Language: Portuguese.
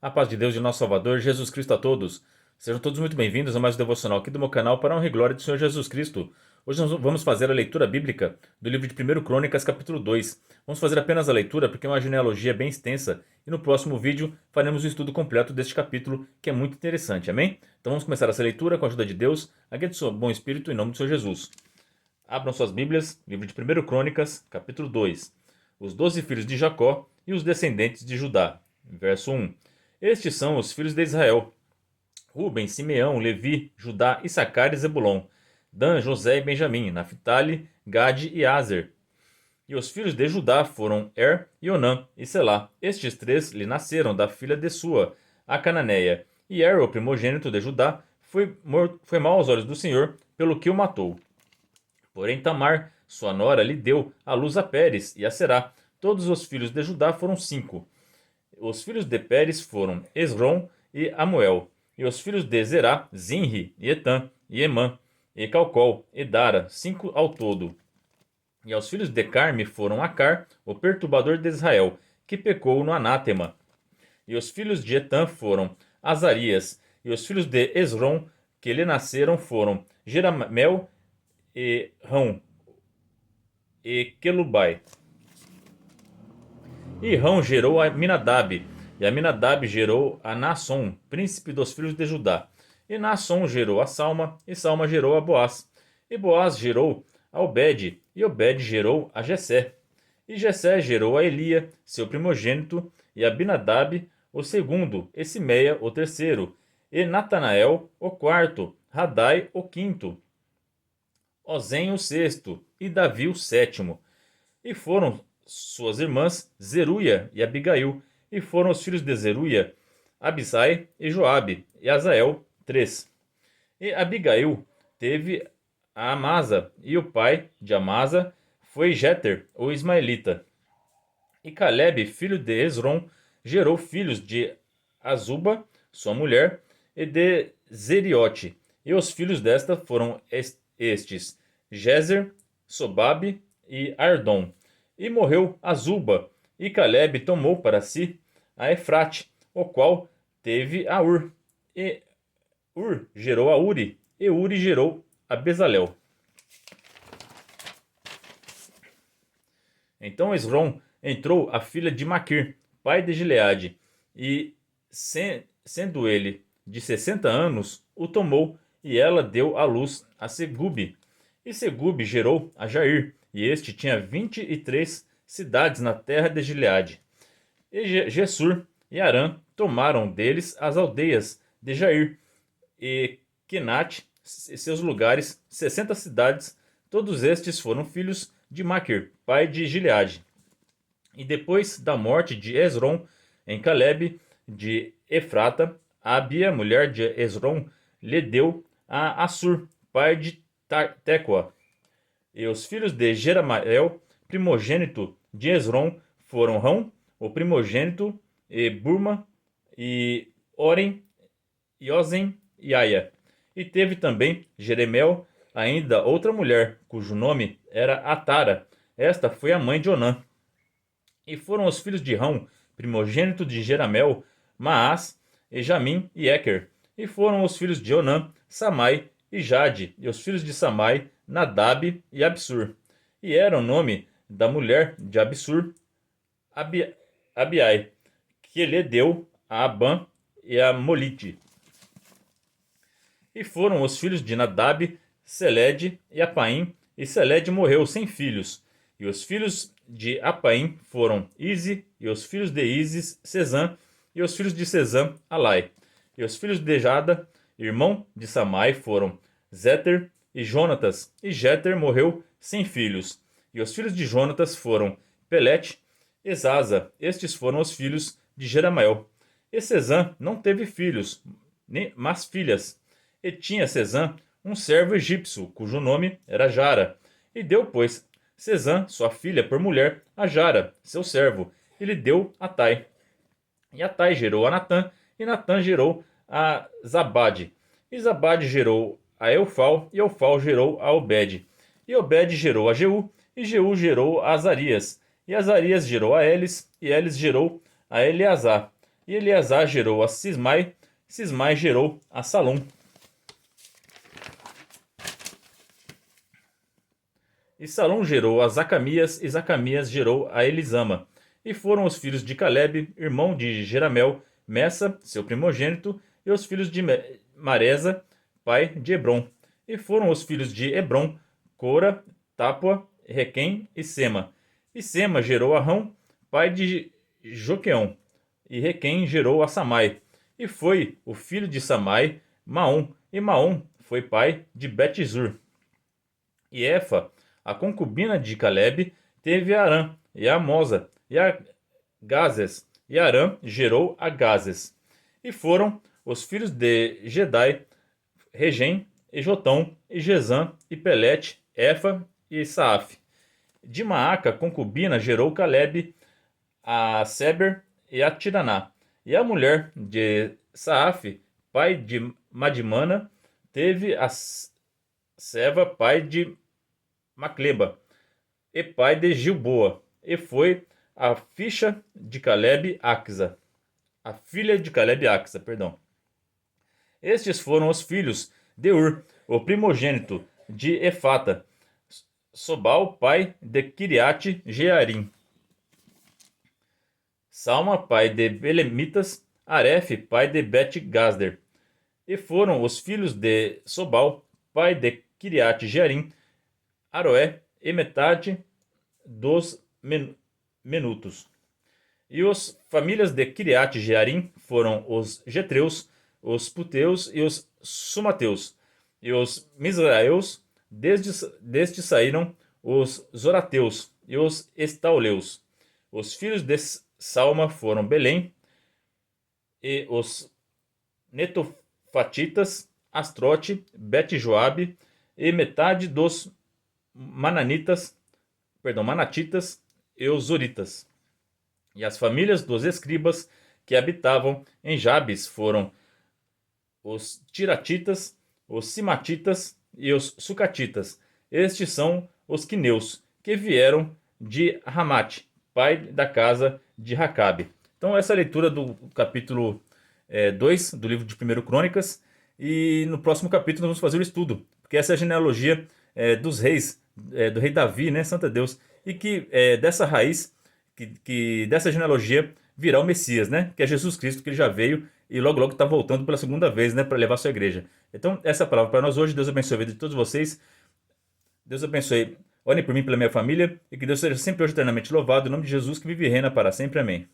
A paz de Deus e nosso Salvador, Jesus Cristo a todos. Sejam todos muito bem-vindos a mais um devocional aqui do meu canal para a honra e glória do Senhor Jesus Cristo. Hoje nós vamos fazer a leitura bíblica do livro de 1 Crônicas, capítulo 2. Vamos fazer apenas a leitura porque é uma genealogia bem extensa e no próximo vídeo faremos o estudo completo deste capítulo, que é muito interessante, amém? Então vamos começar essa leitura com a ajuda de Deus, a guia do seu bom espírito em nome do Senhor Jesus. Abram suas Bíblias, livro de 1 Crônicas, capítulo 2. Os 12 filhos de Jacó e os descendentes de Judá. Verso 1. Estes são os filhos de Israel: Ruben, Simeão, Levi, Judá, Issacar e Zebulon, Dan, José e Benjamim, Naphtali, Gade e Aser. E os filhos de Judá foram e Onã e Selá. Estes três lhe nasceram da filha de Sua, a cananeia. E o primogênito de Judá, foi mau aos olhos do Senhor, pelo que o matou. Porém Tamar, sua nora, lhe deu à luz a Pérez e a Será. Todos os filhos de Judá foram 5. Os filhos de Pérez foram Esrom e Amuel. E os filhos de Zerá, Zinri, e Etan, e Emã, e Calcol, e Dara, 5 ao todo. E aos filhos de Carme foram Acar, o perturbador de Israel, que pecou no anátema. E os filhos de Etan foram Azarias. E os filhos de Esrom, que lhe nasceram, foram Jeramel e Rão, e Quelubai. E Rão gerou a Aminadab, e Aminadab gerou a Naasson, príncipe dos filhos de Judá. E Naasson gerou a Salma, e Salma gerou a Boaz. E Boaz gerou a Obed, e Obed gerou a Jessé. E Jessé gerou a Elia, seu primogênito, e Abinadab, o segundo, e Simeia, o terceiro, e Natanael, o quarto, Radai, o quinto, Ozem, o sexto, e Davi, o sétimo. E foram suas irmãs Zeruia e Abigail, e foram os filhos de Zeruia, Abisai e Joabe, e Azael, 3. E Abigail teve a Amasa, e o pai de Amasa foi Jeter, o ismaelita. E Caleb, filho de Esrom, gerou filhos de Azuba, sua mulher, e de Zeriote. E os filhos desta foram estes: Jezer, Sobabe e Ardom. E morreu Azuba, e Caleb tomou para si a Efrate, o qual teve a Ur. E Ur gerou a Uri, e Uri gerou a Bezalel. Então Esrom entrou a filha de Maquir, pai de Gileade, e, sendo ele de 60 anos, o tomou, e ela deu à luz a Segube. E Segube gerou a Jair, e este tinha 23 cidades na terra de Gileade. E Gessur e Arã tomaram deles as aldeias de Jair, e Kenate e seus lugares, 60 cidades. Todos estes foram filhos de Maquir, pai de Gileade. E depois da morte de Esrom em Caleb de Efrata, a Abia, mulher de Esrom, lhe deu a Assur, pai de Tecoa. E os filhos de Jeramael, primogênito de Esrom, foram Rão, o primogênito, e Burma, e Orem, e Ozem, e Aia. E teve também Jeremel ainda outra mulher, cujo nome era Atara. Esta foi a mãe de Onã. E foram os filhos de Rão, primogênito de Jeramel, Maás, e Jamim e Eker. E foram os filhos de Onã, Samai e Jade, e os filhos de Samai, Nadab e Absur. E era o nome da mulher de Absur, Abiai, que lhe deu a Abã e a Molite. E foram os filhos de Nadab, Seled e Apaim, e Seled morreu sem filhos. E os filhos de Apaim foram Ize, e os filhos de Izes, Sezã, e os filhos de Sezã, Alai. E os filhos de Jada, irmão de Samai, foram Zeter e Jonatas, e Jeter morreu sem filhos. E os filhos de Jonatas foram Pelete e Zaza. Estes foram os filhos de Jeramael. E Sezã não teve filhos, mas filhas. E tinha Sezã um servo egípcio, cujo nome era Jara. E deu, pois, Sezã, sua filha, por mulher, a Jara, seu servo, e lhe deu Atai. E Atai gerou a Natã, e Natã gerou a Zabade. E Zabade gerou a Eufal, e Eufal gerou a Obed. E Obed gerou a Jeú, e Jeú gerou a Azarias. E Azarias gerou a Elis, e Elis gerou a Eleazar. E Eleazar gerou a Sismai, Sismai gerou a Salom. E Salom gerou a Zacamias, e Zacamias gerou a Elisama. E foram os filhos de Caleb, irmão de Jeramel, Messa, seu primogênito, e os filhos de Maresa, pai de Hebron. E foram os filhos de Hebron, Cora, Tápua, Requem e Sema. E Sema gerou a Rão, pai de Joqueão. E Requem gerou a Samai. E foi o filho de Samai, Maom. E Maom foi pai de Bet-zur. E Efa, a concubina de Caleb, teve a Arã, e a Mosa, e a Gazes. E Arã gerou a Gazes. E foram os filhos de Gedai, Regem, e Jotão, e Gezã, e Pelete, Efa e Saaf. De Maaca, concubina, gerou Caleb, a Seber e a Tiraná. E a mulher de Saaf, pai de Madimana, teve a Seva, pai de Macleba, e pai de Gilboa, e foi a ficha de Caleb Axa, a filha de Caleb Axa, perdão. Estes foram os filhos de Ur, o primogênito de Efata, Sobal, pai de Kiriate Jearim, Salma, pai de Belemitas, Aref, pai de Bet-Gasder. E foram os filhos de Sobal, pai de Kiriate Jearim, Aroé e metade dos Menutos. E as famílias de Kiriate Jearim foram os Getreus, os Puteus e os Sumateus. E os Misraeus, desde saíram os Zorateus e os Estauleus. Os filhos de Salma foram Belém e os Netofatitas, Astrote, Bet-Joabe e metade dos Manatitas e os Zoritas. E as famílias dos escribas que habitavam em Jabes foram os Tiratitas, os Simatitas e os Sucatitas. Estes são os quineus, que vieram de Ramate, pai da casa de Racabe. Então essa é a leitura do capítulo 2 do livro de 1 Crônicas. E no próximo capítulo nós vamos fazer o estudo, porque essa é a genealogia dos reis, do rei Davi, né, Santo Deus, e que dessa raiz, que dessa genealogia virá o Messias, né, que é Jesus Cristo, que ele já veio e logo logo está voltando pela segunda vez, né, para levar a sua igreja. Então essa é a palavra para nós hoje. Deus abençoe a vida de todos vocês. Deus abençoe. Orem por mim e pela minha família, e que Deus seja sempre hoje eternamente louvado, em nome de Jesus, que vive e reina para sempre. Amém.